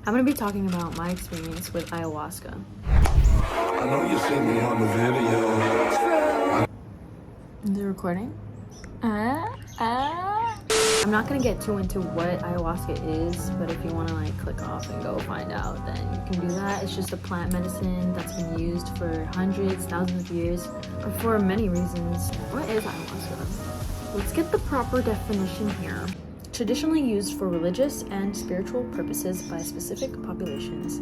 I'm gonna be talking about my experience with ayahuasca. I know you see me on the video. Is it recording? I'm not gonna get too into what ayahuasca is, but if you want to like click off and go find out, then you can do that. It's just a plant medicine that's been used for hundreds, thousands of years, for many reasons. What is ayahuasca? Let's get the proper definition here. Traditionally used for religious and spiritual purposes by specific populations,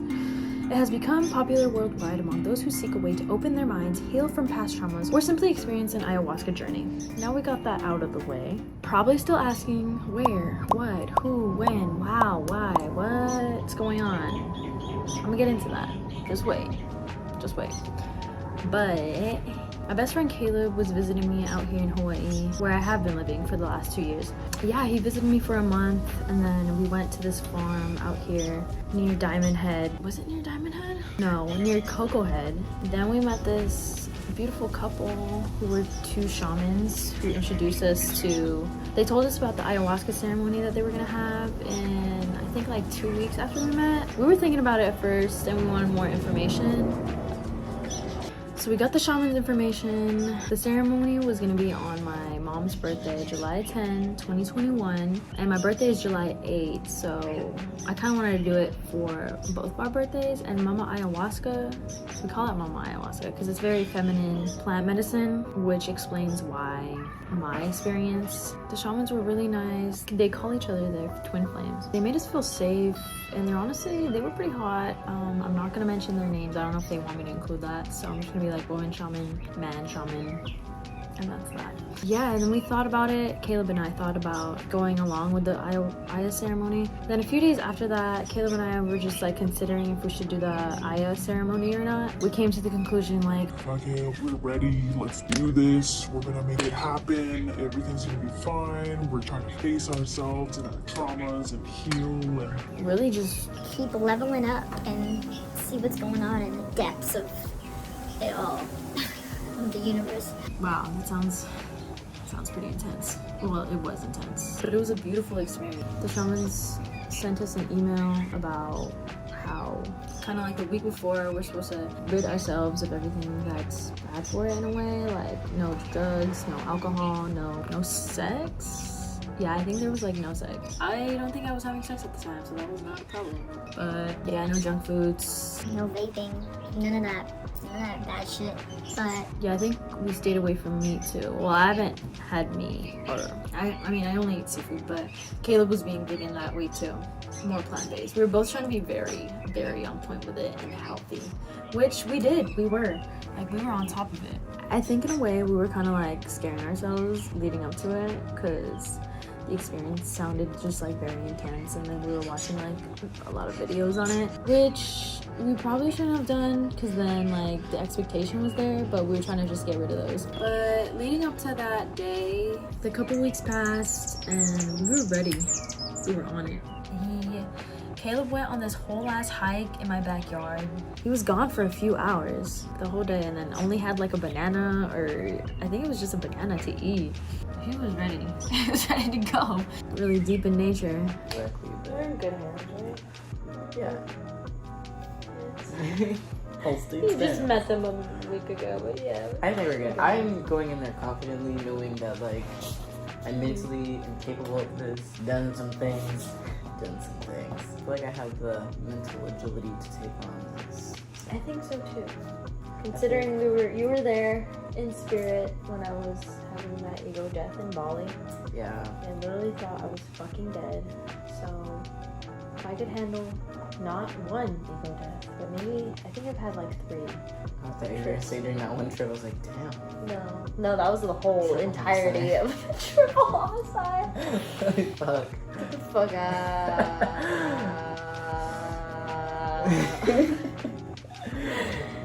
it has become popular worldwide among those who seek a way to open their minds, heal from past traumas, or simply experience an ayahuasca journey. Now we got that out of the way. Probably still asking where, what, who, when, how, why, what's going on. I'm gonna get into that. Just wait. But my best friend Caleb was visiting me out here in Hawaii, where I have been living for the last 2 years. Yeah, he visited me for a month, and then we went to this farm out here near Diamond Head. Was it near Diamond Head? No, near Cocoa Head. Then we met this beautiful couple who were 2 shamans who introduced us to... They told us about the ayahuasca ceremony that they were gonna have, and I think like 2 weeks after we met. We were thinking about it at first, and we wanted more information. So we got the shaman's information. The ceremony was gonna be on my mom's birthday, July 10, 2021. And my birthday is July 8, so I kinda wanted to do it for both of our birthdays. And Mama Ayahuasca, we call it Mama Ayahuasca because it's very feminine plant medicine, which explains why my experience. The shamans were really nice. They call each other their twin flames. They made us feel safe, and they were pretty hot. I'm not gonna mention their names. I don't know if they want me to include that, so I'm just gonna be like woman shaman, man shaman, and that's that. Yeah, and then we thought about it. Caleb and I thought about going along with the Aya ceremony. Then a few days after that, Caleb and I were just like considering if we should do the Aya ceremony or not. We came to the conclusion like, fuck it, we're ready, let's do this, we're gonna make it happen, everything's gonna be fine, we're trying to face ourselves and our traumas and heal and really just keep leveling up and see what's going on in the depths of it all. Of the universe. Wow, that sounds pretty intense. Well, it was intense, but it was a beautiful experience. The shamans sent us an email about how kind of like the week before we're supposed to rid ourselves of everything that's bad for it in a way, like no drugs, no alcohol, no sex. Yeah, I think there was like no sex. I don't think I was having sex at the time, so that was not a problem. But yeah, no junk foods. No vaping, none of that bad shit. But yeah, I think we stayed away from meat too. Well, I haven't had meat, or I mean I only eat seafood, but Caleb was being vegan that week too. More plant-based. We were both trying to be very, very on point with it and healthy, which we did. We were on top of it. I think in a way we were kind of like scaring ourselves leading up to it, because the experience sounded just like very intense, and then we were watching like a lot of videos on it, which we probably shouldn't have done because then like the expectation was there, but we were trying to just get rid of those. But leading up to that day, the couple weeks passed and we were ready. We were on it. Caleb went on this whole ass hike in my backyard. He was gone for a few hours the whole day, and then only had like a banana, or I think it was just a banana to eat. He was ready. He was ready to go. Really deep in nature. Exactly. We're in good hands, right? Yeah. You just met them a week ago, but yeah. I think we're good. I'm going in there confidently, knowing that like I'm mentally am capable of this, done some things. I feel like I have the mental agility to take on this. I think so too. Considering you were there in spirit when I was having that ego death in Bali. Yeah. I literally thought I was fucking dead. So if I could handle not one ego death, but maybe I think I've had like 3. I thought you were gonna say during that one trip, I was like, damn. No, that was the whole entirety of the triple homicide. Fuck. Get the fuck out.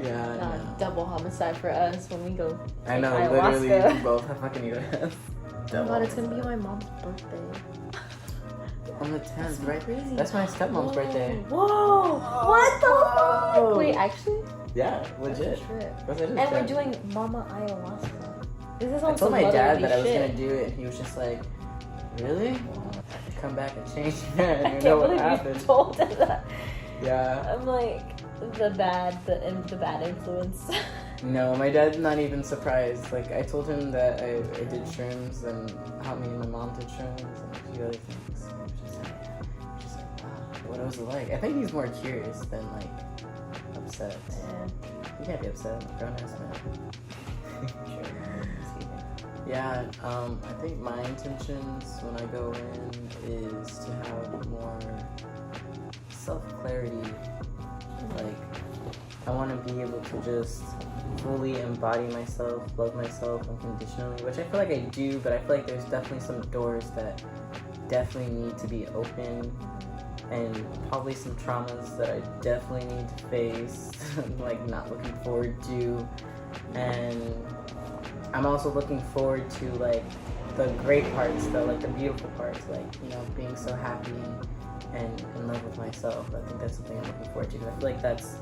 Yeah. No, double homicide for us when we go. I know, ayahuasca. literally, we both have fucking ego death. Oh my god, it's gonna be my mom's birthday. On the 10th, right? Crazy. That's my stepmom's birthday. Whoa! What the fuck? Wait, actually? Yeah, legit. That's a trip. And we're doing Mama Ayahuasca. This is I on told some my dad that I was shit. gonna do it, and he was just like, really? I have to come back and change it. I I didn't can't know what believe happened. you told him that. Yeah. I'm like the bad influence. No, my dad's not even surprised. Like, I told him that I did shrooms and how me and my mom did shrooms and a few other things. And he was just like, wow, what was it like? I think he's more curious than, like, upset. You can't be upset. I'm a grown-ass man. Yeah, I think my intentions when I go in is to have more self-clarity. Like, I want to be able to just fully embody myself, love myself unconditionally, which I feel like I do, but I feel like there's definitely some doors that definitely need to be open, and probably some traumas that I definitely need to face, like not looking forward to, and I'm also looking forward to like the great parts, like the beautiful parts, like, you know, being so happy and in love with myself. I think that's something I'm looking forward to, because I feel like that's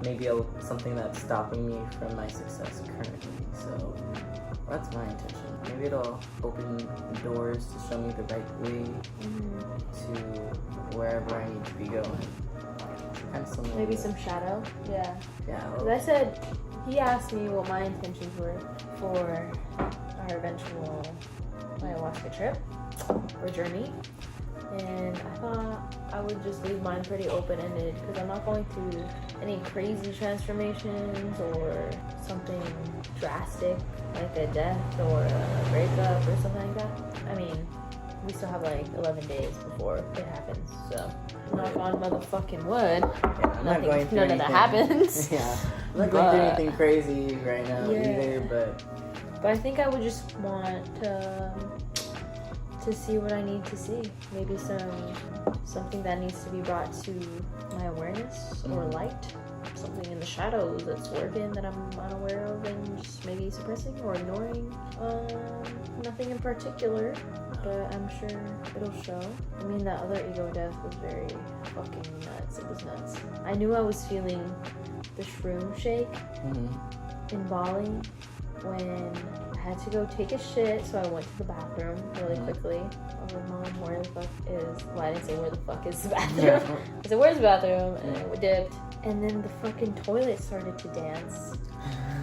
maybe something that's stopping me from my success currently. So that's my intention. Maybe it'll open doors to show me the right way to wherever I need to be going. Kind of Maybe some shadow. Yeah. Yeah. Because I said, he asked me what my intentions were for our eventual ayahuasca trip or journey. And I thought I would just leave mine pretty open-ended, because I'm not going through any crazy transformations or something drastic like a death or a breakup or something like that. I mean, we still have like 11 days before it happens, so knock on motherfucking wood. Yeah, I'm not going through none of that happens. Yeah, I'm not going through anything crazy right now either, but I think I would just want to see what I need to see. Maybe something that needs to be brought to my awareness or light. Something in the shadows that's working that I'm unaware of and just maybe suppressing or ignoring. Nothing in particular, but I'm sure it'll show. I mean, that other ego death was very fucking nuts. It was nuts. I knew I was feeling the shroom shake in Bali when I had to go take a shit, so I went to the bathroom really quickly. I was like, Mom, where the fuck is... Well, I didn't say where the fuck is the bathroom. I said, where's the bathroom? And we dipped. And then the fucking toilet started to dance.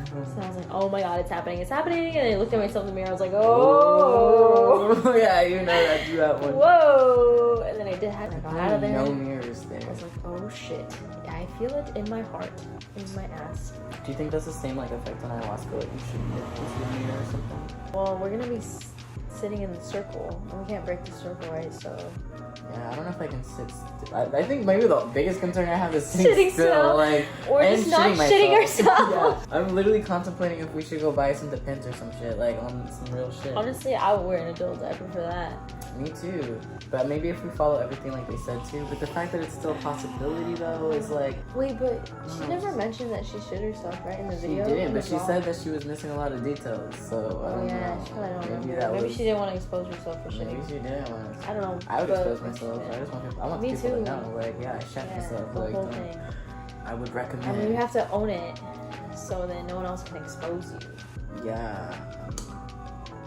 So I was like, oh my god, it's happening. And I looked at myself in the mirror. I was like, oh. Yeah, you know that, do that one. Whoa. And then I got out of there. No mirrors there. I was like, oh shit. I feel it in my heart, in my ass. Do you think that's the same like effect on ayahuasca? Like you should look into the mirror or something? Well, we're gonna be sitting in the circle, and we can't break the circle, right? So. Yeah, I don't know if I can sit still. I think maybe the biggest concern I have is sitting still, like, or just not shitting ourselves. Yeah. I'm literally contemplating if we should go buy some Depends or some shit, like on some real shit. Honestly, I would wear an adult diaper for that. Me too. But maybe if we follow everything like they said to. But the fact that it's still a possibility though is like. Wait, but she never mentioned that she shit herself, right, in the video? She didn't, but she said that she was missing a lot of details. So I don't know. She probably don't maybe remember. Maybe she didn't want to expose herself for shitting. Maybe she didn't want to. I don't know. I would expose myself. I want Me people too. to know. Like, yeah, I shat myself. The Like, whole thing. I would recommend. I mean, you have to own it, so then no one else can expose you. Yeah.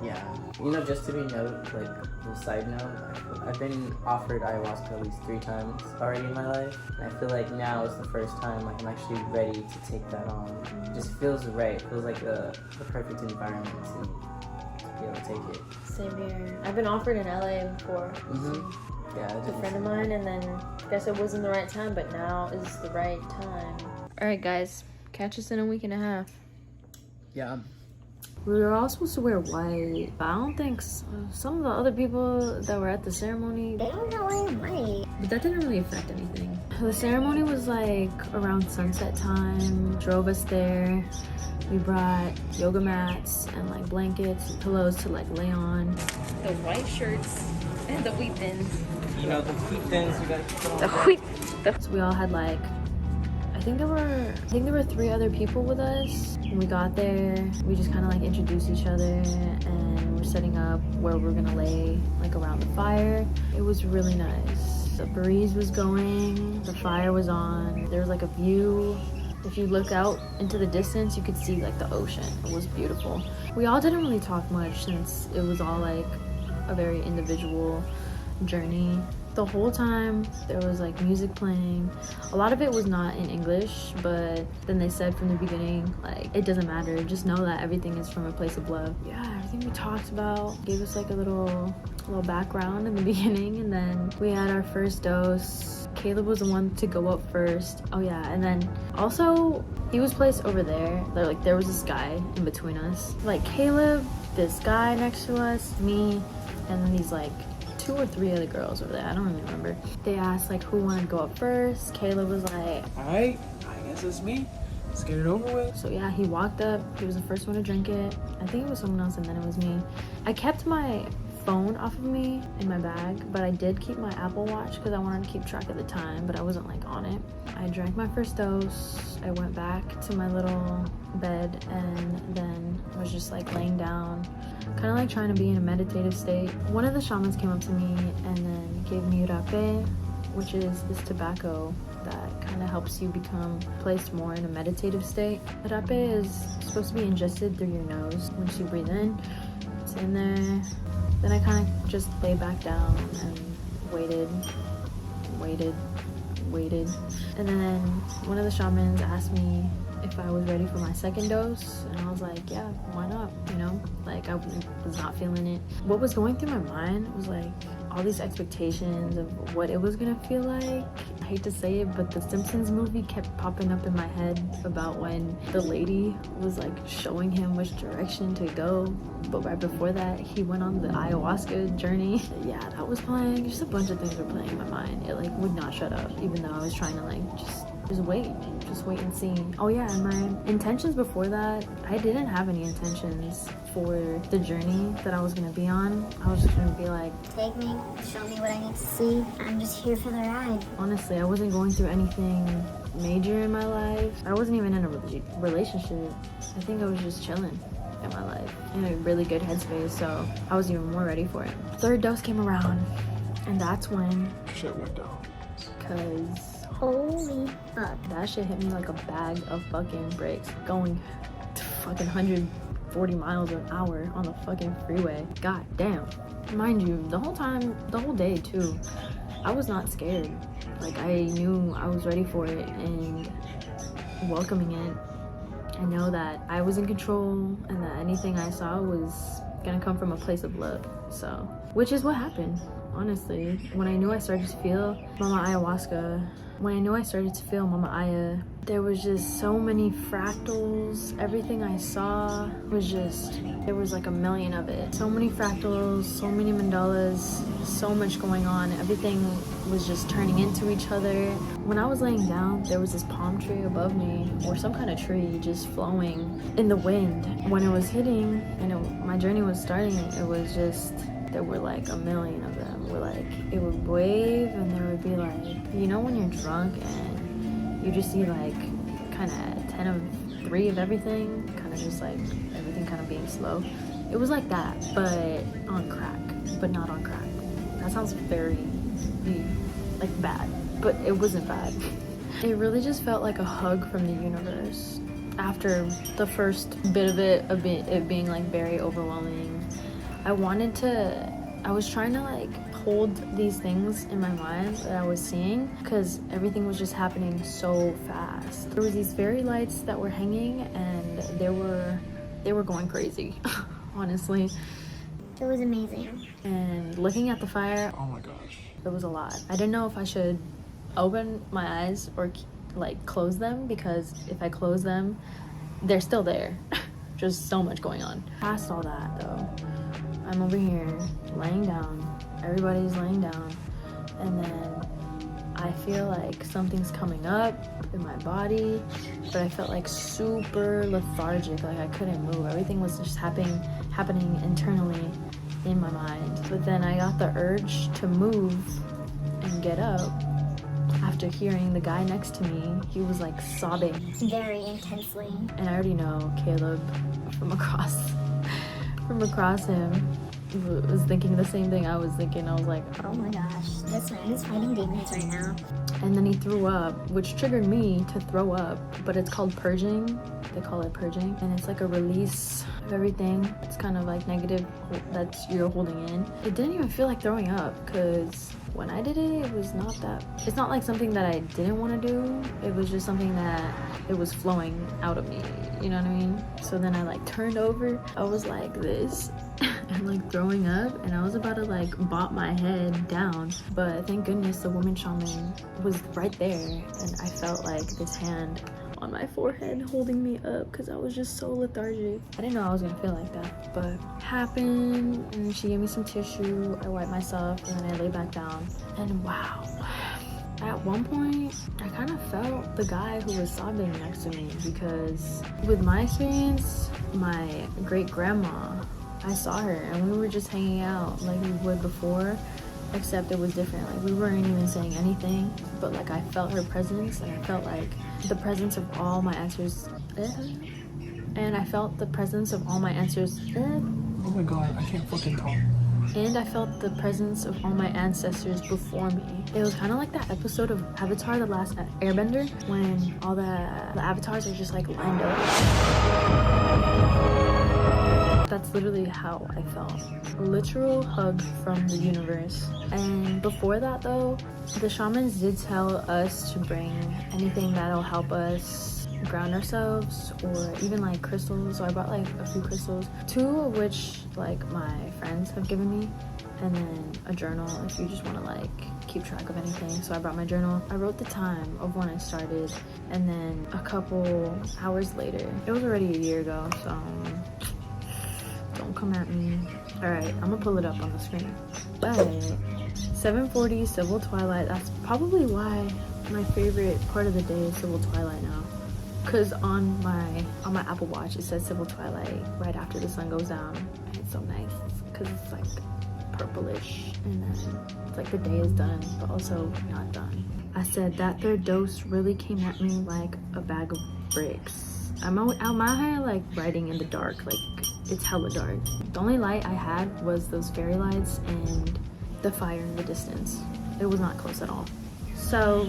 Yeah. You know, just to be note, like, a little side note, I've been offered ayahuasca at least 3 times already in my life. And I feel like now is the first time like I'm actually ready to take that on. It just feels right. It feels like the perfect environment to be able to take it. Same here. I've been offered in LA before. Yeah, It's a friend of mine, and then I guess it wasn't the right time, but now is the right time. Alright guys, catch us in a week and a half. Yeah. We were all supposed to wear white, but I don't think some of the other people that were at the ceremony, They don't know wearing white. but that didn't really affect anything. The ceremony was like around sunset time, drove us there. We brought yoga mats and like blankets and pillows to like lay on. The white shirts and the wheat thins. You know, the wheat thins, you gotta keep on. The wheat. So we all had like, I think there were 3 other people with us. When we got there, we just kind of like introduced each other, and we're setting up where we're gonna lay like around the fire. It was really nice. The breeze was going, the fire was on. There was like a view. If you look out into the distance, you could see like the ocean. It was beautiful. We all didn't really talk much since it was all like a very individual journey. The whole time there was like music playing. A lot of it was not in English, but then they said from the beginning, like, it doesn't matter, just know that everything is from a place of love. Yeah, everything we talked about gave us like a little background in the beginning, and then we had our first dose. Caleb was the one to go up first. Oh yeah, and then also he was placed over there. There was this guy in between us. Like Caleb, this guy next to us, me, and then these like 2 or 3 other girls over there. I don't really remember. They asked like who wanted to go up first. Caleb was like, alright, I guess it's me. Let's get it over with. So yeah, he walked up. He was the first one to drink it. I think it was someone else and then it was me. I kept my phone off of me in my bag, but I did keep my Apple Watch because I wanted to keep track of the time, but I wasn't like on it. I drank my first dose. I went back to my little bed and then was just like laying down, kind of like trying to be in a meditative state. One of the shamans came up to me and then gave me rape, which is this tobacco that kind of helps you become placed more in a meditative state. Rape is supposed to be ingested through your nose once you breathe in. It's in there. Then I kind of just lay back down and waited. And then one of the shamans asked me if I was ready for my second dose, and I was like, yeah, why not? You know, like I was not feeling it. What was going through my mind was like all these expectations of what it was gonna feel like. I hate to say it, but the Simpsons movie kept popping up in my head about when the lady was like showing him which direction to go, but right before that he went on the ayahuasca journey. Yeah, that was playing. Just a bunch of things were playing in my mind. It like would not shut up, even though I was trying to like just wait and see. Oh yeah, and my intentions before that, I didn't have any intentions for the journey that I was gonna be on. I was just gonna be like, take me, show me what I need to see. I'm just here for the ride. Honestly, I wasn't going through anything major in my life. I wasn't even in a relationship. I think I was just chilling in my life in a really good headspace, so I was even more ready for it. Third dose came around, and that's when Shit went down. cause Holy fuck. that shit hit me like a bag of fucking bricks, going to fucking 140 miles an hour on the fucking freeway. God damn. Mind you, the whole day too, I was not scared. Like, I knew I was ready for it and welcoming it. I know that I was in control and that anything I saw was gonna come from a place of love. So, which is what happened, honestly. When I knew I started to feel Mama Aya, there was just so many fractals. Everything I saw was just, there was like a million of it. So many fractals, so many mandalas, so much going on. Everything was just turning into each other. When I was laying down, there was this palm tree above me, or some kind of tree just flowing in the wind. When it was hitting and my journey was starting, it was just, there were like a million of them. It would wave and there would be like, you know when you're drunk and you just see like kind of 10 of 3 of everything, kind of just like everything kind of being slow. It was like that, but on crack, but not on crack. That sounds very like bad, but it wasn't bad. It really just felt like a hug from the universe. After the first bit of it being like very overwhelming, I was trying to like hold these things in my mind that I was seeing, because everything was just happening so fast. There was these fairy lights that were hanging and they were going crazy. Honestly, It was amazing. and looking at the fire, Oh my gosh. it was a lot. I didn't know if I should open my eyes or like close them, because if I close them, they're still there. Just so much going on. Past all that though, I'm over here laying down, everybody's laying down, and then I feel like something's coming up in my body, but I felt like super lethargic, like I couldn't move. Everything was just happening internally in my mind. But then I got the urge to move and get up after hearing the guy next to me. He was like sobbing, Very intensely. and I already know Caleb from across him was thinking the same thing I was thinking. I was like, Oh my gosh, this man is fighting demons right now. and then he threw up, which triggered me to throw up, but it's called purging. They call it purging, and it's like a release of everything. It's kind of like negative that you're holding in. It didn't even feel like throwing up, because when I did it, it was not that, it's not like something that I didn't want to do. It was just something that it was flowing out of me, you know what I mean? So then I like turned over, I was like this and like throwing up, and I was about to like bop my head down, but thank goodness the woman shaman was right there, and I felt like this hand on my forehead holding me up because I was just so lethargic. I didn't know I was gonna feel like that, but happened, and she gave me some tissue. I wiped myself, and then I lay back down, and wow. At one point, I kind of felt the guy who was sobbing next to me, because with my experience, my great-grandma, I saw her and we were just hanging out like we would before, except it was different. Like we weren't even saying anything, but like I felt her presence, and I felt like the presence of all my ancestors, and I felt the presence of all my ancestors, Oh my god, I can't fucking talk. and I felt the presence of all my ancestors before me. It was kind of like that episode of Avatar, The Last Airbender, when all the avatars are just like lined up. That's literally how I felt. A literal hug from the universe. And before that though, the shamans did tell us to bring anything that'll help us ground ourselves, or even like crystals. So I brought like a few crystals, 2 of which like my friends have given me, and then a journal if you just want to like keep track of anything. So I brought my journal. I wrote the time of when I started, and then a couple hours later, it was already a year ago, so don't come at me. All right, I'm gonna pull it up on the screen. But 7:40 civil twilight. That's probably why my favorite part of the day is civil twilight now, because on my Apple Watch it says civil twilight right after the sun goes down, and it's so nice because it's like purplish, and then it's like the day is done but also not done. I said that third dose really came at me like a bag of bricks. I'm out here like riding in the dark, like it's hella dark. The only light I had was those fairy lights and the fire in the distance. It was not close at all. So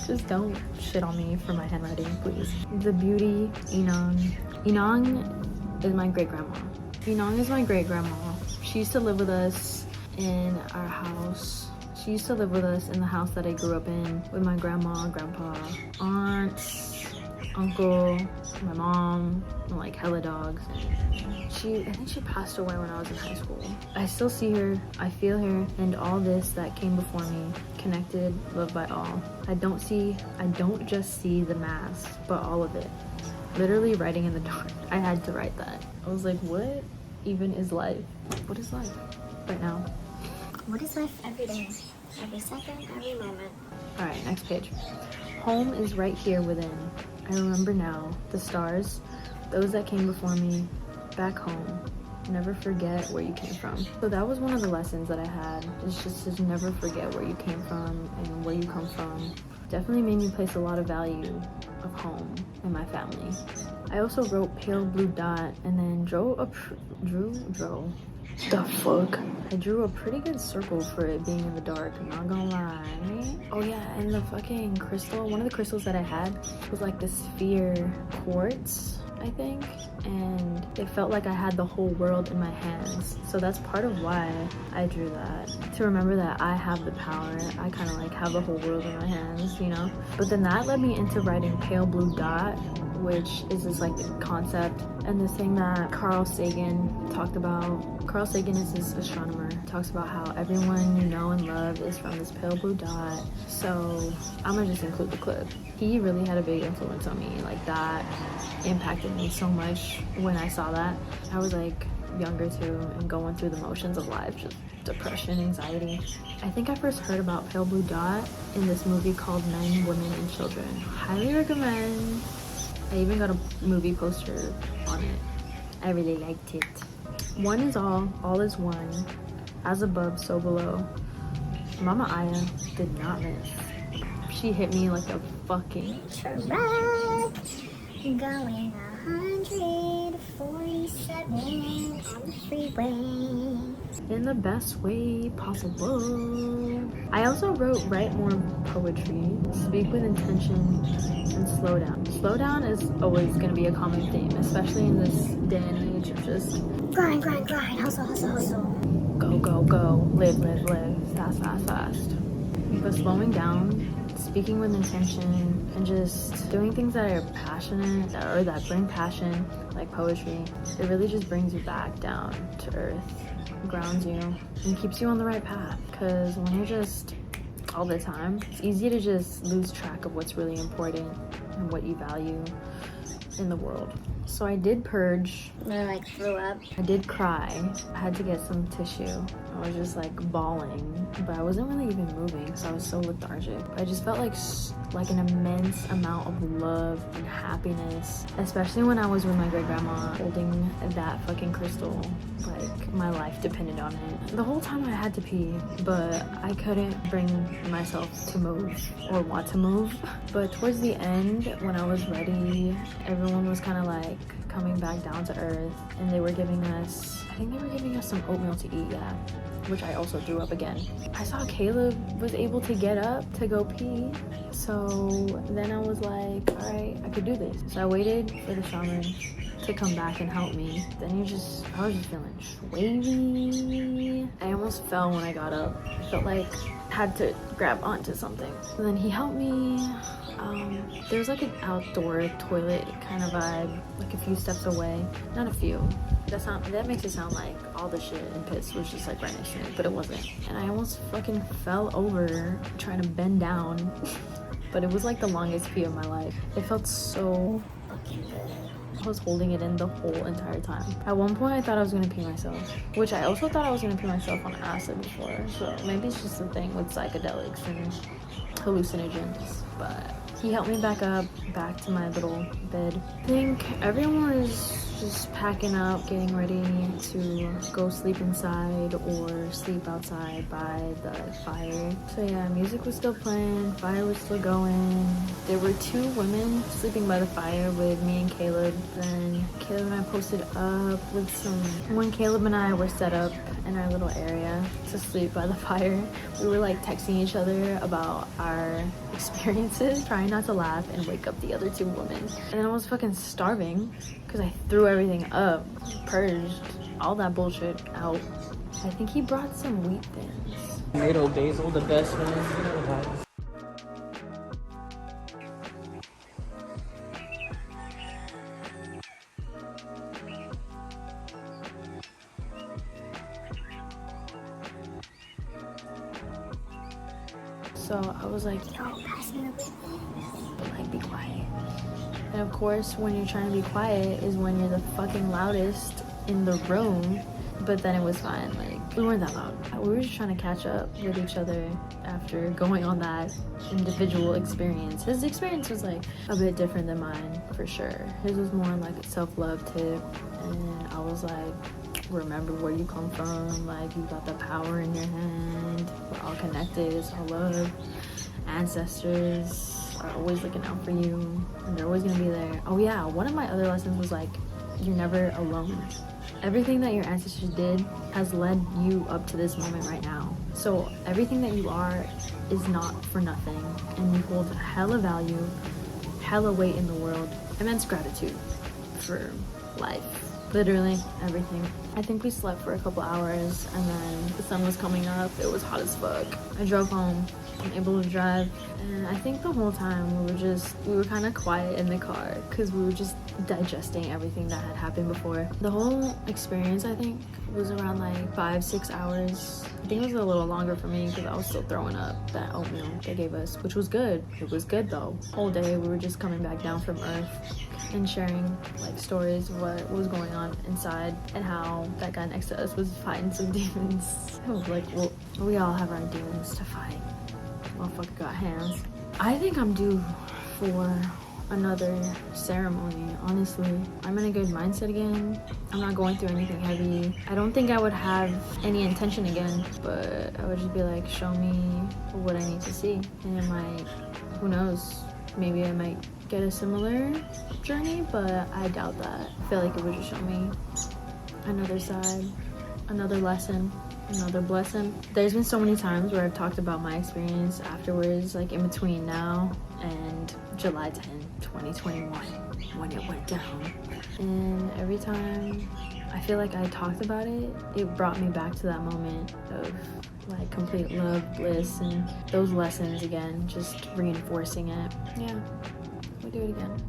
just don't shit on me for my handwriting, please. The beauty, Inang. Inang is my great-grandma. Inang is my great-grandma. She used to live with us in our house. She used to live with us in the house that I grew up in with my grandma, grandpa, aunts, uncle, my mom, and like hella dogs. I think she passed away when I was in high school. I still see her, I feel her, and all this that came before me, connected, loved by all. I don't just see the mass, but all of it. Literally writing in the dark. I had to write that. I was like, what even is life? What is life right now? What is life every day? Every second, every moment. All right, next page. Home is right here within. I remember now, the stars, those that came before me, back home. Never forget where you came from. So that was one of the lessons that I had, is just to never forget where you came from and where you come from. Definitely made me place a lot of value of home and my family. I also wrote pale blue dot, and then the fuck? I drew a pretty good circle for it being in the dark, I'm not gonna lie. Oh yeah, and the fucking crystal, one of the crystals that I had was like the sphere quartz, I think, and it felt like I had the whole world in my hands. So that's part of why I drew that, to remember that I have the power. I kind of like have the whole world in my hands, you know? But then that led me into writing pale blue dot, which is this like the concept and this thing that Carl Sagan talked about. Carl Sagan is this astronomer, talks about how everyone you know and love is from this pale blue dot. So I'm gonna just include the clip. He really had a big influence on me, like that impacted me so much when I saw that. I was like younger too and going through the motions of life, just depression, anxiety. I think I first heard about pale blue dot in this movie called Men, Women, and Children. Highly recommend. I even got a movie poster on it. I really liked it. One is all is one. As above, so below. Mama Aya did not miss. She hit me like a fucking Truck. Going 147 on the freeway. In the best way possible. I also write more poetry, speak with intention, and slow down. Slow down is always going to be a common theme, especially in this day and age of just Grind, hustle, go, go, go, live, fast, fast, fast. But slowing down, speaking with intention, and just doing things that are passionate or that bring passion, like poetry, it really just brings you back down to earth, grounds you, and keeps you on the right path. Because when you're just all the time, it's easy to just lose track of what's really important and what you value in the world. So I did purge. I like threw up. I did cry. I had to get some tissue. I was just like bawling, but I wasn't really even moving because I was so lethargic. I just felt like an immense amount of love and happiness, especially when I was with my great grandma holding that fucking crystal. Like my life depended on it. The whole time I had to pee, but I couldn't bring myself to move or want to move. But towards the end, when I was ready, everyone was kind of like coming back down to earth, and they were giving us, I think they were giving us some oatmeal to eat, yeah, which I also threw up again. I saw Caleb was able to get up to go pee, so then I was like, all right, I could do this. So I waited for the shaman to come back and help me. Then I was just feeling wavy. I almost fell when I got up. I felt like I had to grab onto something. And then he helped me. There's like an outdoor toilet kind of vibe, like a few steps away. Not a few. That makes it sound like all the shit and piss was just like right next to me, but it wasn't. And I almost fucking fell over trying to bend down. But it was like the longest pee of my life. It felt so fucking good. I was holding it in the whole entire time. At one point I thought I was gonna pee myself, which I also thought I was gonna pee myself on acid before, so maybe it's just the thing with psychedelics and hallucinogens. But he helped me back to my little bed. I think everyone was just packing up, getting ready to go sleep inside or sleep outside by the fire. So yeah, music was still playing, fire was still going. There were 2 women sleeping by the fire with me and Caleb. Then Caleb and I posted up with when Caleb and I were set up in our little area to sleep by the fire, we were like texting each other about our experiences, trying not to laugh and wake up the other 2 women. And then I was fucking starving because I threw everything up, purged all that bullshit out. I think he brought some wheat thins. Tomato basil, the best one. You know the vibes. So I was like, yo, pass me the wheat. Like, be quiet. And of course, when you're trying to be quiet is when you're the fucking loudest in the room. But then it was fine. Like, we weren't that loud. We were just trying to catch up with each other after going on that individual experience. His experience was like a bit different than mine, for sure. His was more like a self-love tip. And I was like, remember where you come from. Like, you got the power in your hand. We're all connected. It's all love. Ancestors are always looking out for you, and they're always gonna be there. Oh yeah, one of my other lessons was like, you're never alone. Everything that your ancestors did has led you up to this moment right now. So everything that you are is not for nothing, and you hold hella value, hella weight in the world, immense gratitude for life. Literally everything. I think we slept for a couple hours, and then the sun was coming up. It was hot as fuck. I drove home. I'm able to drive, and I think the whole time we were kind of quiet in the car because we were just digesting everything that had happened before. The whole experience, I think, was around like 5-6 hours. I think it was a little longer for me because I was still throwing up that oatmeal they gave us, which was good. It was good though. Whole day we were just coming back down from earth and sharing like stories of what was going on inside and how that guy next to us was fighting some demons. I was like, well, we all have our demons to fight. Motherfucker got hands. I think I'm due for another ceremony, honestly. I'm in a good mindset again. I'm not going through anything heavy. I don't think I would have any intention again, but I would just be like, show me what I need to see. And it might, who knows, maybe I might get a similar journey, but I doubt that. I feel like it would just show me another side, another lesson, another blessing. There's been so many times where I've talked about my experience afterwards, like in between now and July 10, 2021, when it went down. And every time I feel like I talked about it, it brought me back to that moment of like complete love, bliss, and those lessons again, just reinforcing it. Yeah, we'll do it again.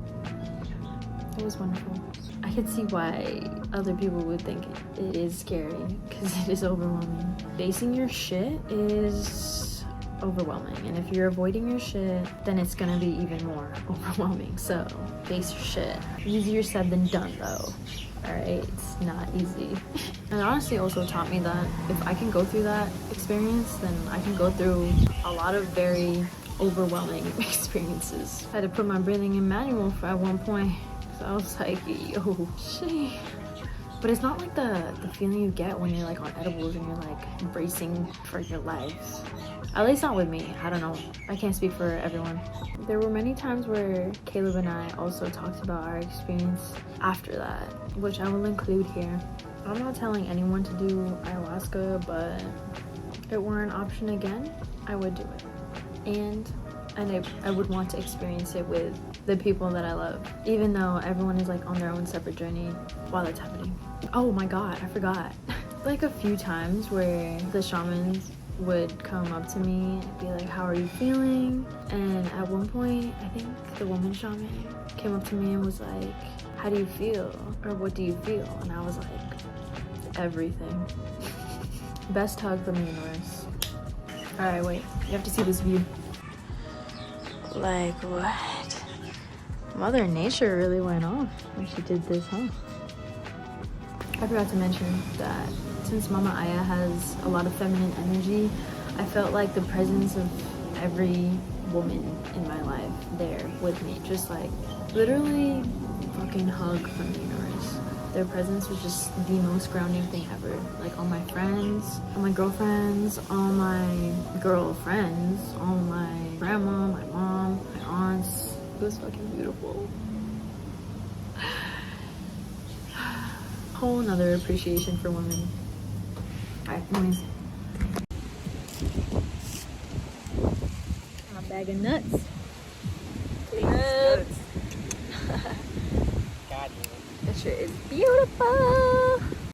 It was wonderful. I could see why other people would think it is scary, because it is overwhelming. Facing your shit is overwhelming, and if you're avoiding your shit, then it's gonna be even more overwhelming. So face your shit. Easier said than done though. Alright, it's not easy. And it honestly also taught me that if I can go through that experience, then I can go through a lot of very overwhelming experiences. I had to put my breathing in manual at one point. So I was like, yo, shit. But it's not like the feeling you get when you're like on edibles and you're like bracing for your life. At least not with me. I don't know. I can't speak for everyone. There were many times where Caleb and I also talked about our experience after that, which I will include here. I'm not telling anyone to do ayahuasca, but if it were an option again, I would do it. And I would want to experience it with the people that I love, even though everyone is like on their own separate journey while it's happening. Oh my god, I forgot. Like a few times where the shamans would come up to me and be like, how are you feeling? And at one point, I think the woman shaman came up to me and was like, how do you feel? Or what do you feel? And I was like, everything. Best hug from the universe. Alright, wait, you have to see this view. Like what? Mother Nature really went off when she did this, huh? I forgot to mention that since Mama Aya has a lot of feminine energy, I felt like the presence of every woman in my life there with me. Just like literally fucking hug from the universe. Their presence was just the most grounding thing ever. Like all my friends, all my girlfriends, all my girlfriends, all my grandma, my mom, my aunts. It was fucking beautiful. Whole nother appreciation for women. Alright, anyways. A bag of nuts. Nuts. God, That shit is beautiful.